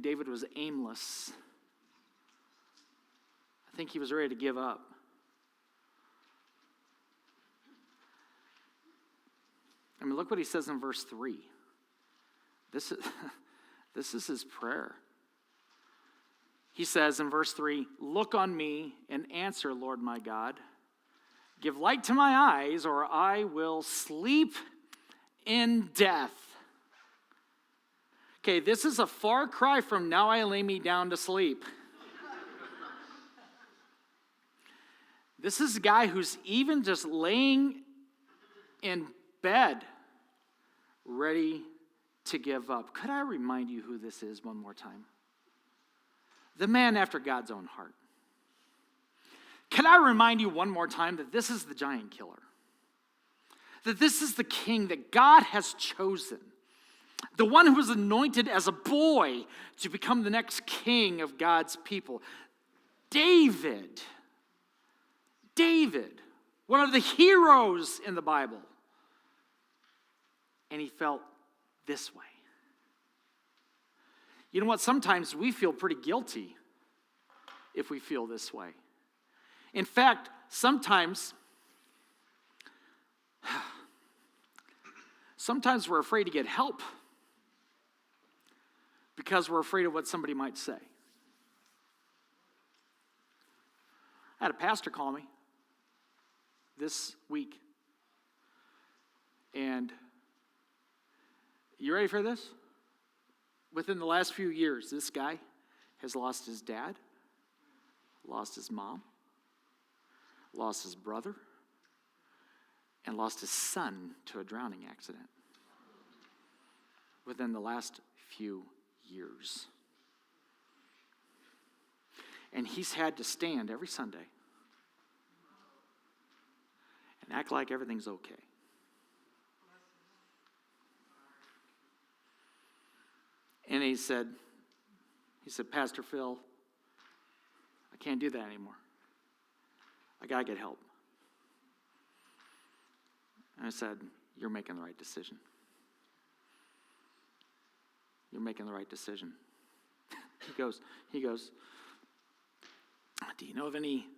think David was aimless. I think he was ready to give up. I mean, look what he says in verse 3. This is his prayer. He says in verse 3, "Look on me and answer, Lord my God. Give light to my eyes, or I will sleep in death." Okay, this is a far cry from "now I lay me down to sleep." This is a guy who's even just laying in bed, ready to give up. Could I remind you who this is one more time? The man after God's own heart. Can I remind you one more time that this is the giant killer? That this is the king that God has chosen. The one who was anointed as a boy to become the next king of God's people. David, one of the heroes in the Bible. And he felt this way. You know what? Sometimes we feel pretty guilty if we feel this way. In fact, sometimes we're afraid to get help because we're afraid of what somebody might say. I had a pastor call me this week, and you ready for this? Within the last few years, this guy has lost his dad, lost his mom, lost his brother, and lost his son to a drowning accident. Within the last few years. And he's had to stand every Sunday and act like everything's okay. And he said, "Pastor Phil, I can't do that anymore. I got to get help." And I said, "You're making the right decision. You're making the right decision." He goes, "Do you know of any?"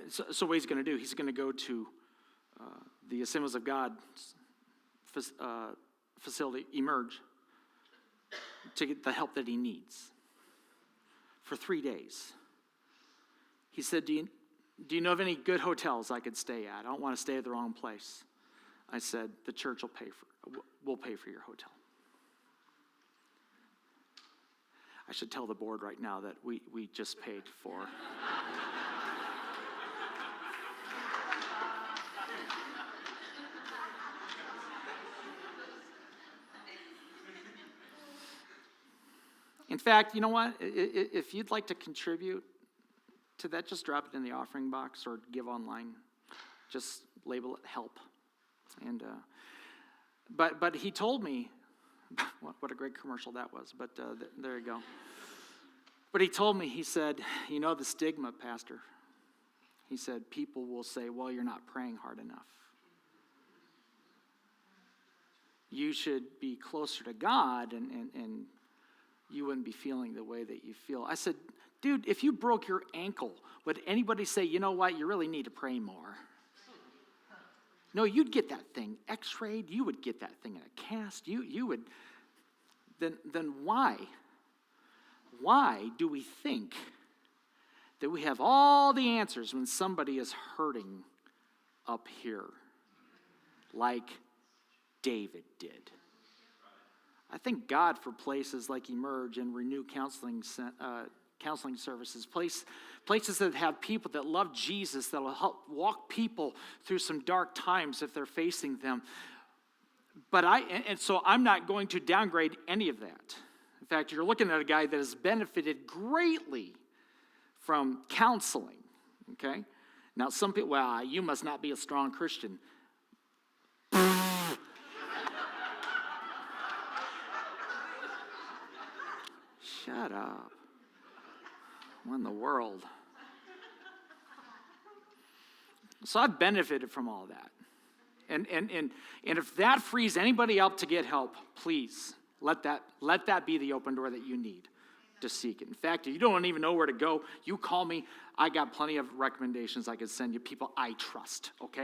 So what he's going to do, he's going to go to the Assemblies of God facility, Emerge, to get the help that he needs for 3 days. He said, do you know of any good hotels I could stay at? I don't want to stay at the wrong place." I said, "The church will pay for your hotel." I should tell the board right now that we just paid for. In fact, you know what? If you'd like to contribute to that, just drop it in the offering box or give online. Just label it help. And but he told me, what a great commercial that was. But there you go. But he told me, he said, "You know the stigma, Pastor." He said, "People will say, well, you're not praying hard enough. You should be closer to God and you wouldn't be feeling the way that you feel." I said, "Dude, if you broke your ankle, would anybody say, you know what, you really need to pray more?" No, you'd get that thing x-rayed. You would get that thing in a cast. You would. Then why? Why do we think that we have all the answers when somebody is hurting up here like David did? I thank God for places like Emerge and Renew Counseling Services, places that have people that love Jesus, that will help walk people through some dark times if they're facing them. So I'm not going to downgrade any of that. In fact, you're looking at a guy that has benefited greatly from counseling, okay? Now, some people, well, you must not be a strong Christian. Shut up. What in the world? So I've benefited from all that. And if that frees anybody up to get help, please let that be the open door that you need to seek it. In fact, if you don't even know where to go, you call me. I got plenty of recommendations I could send you, people I trust, okay?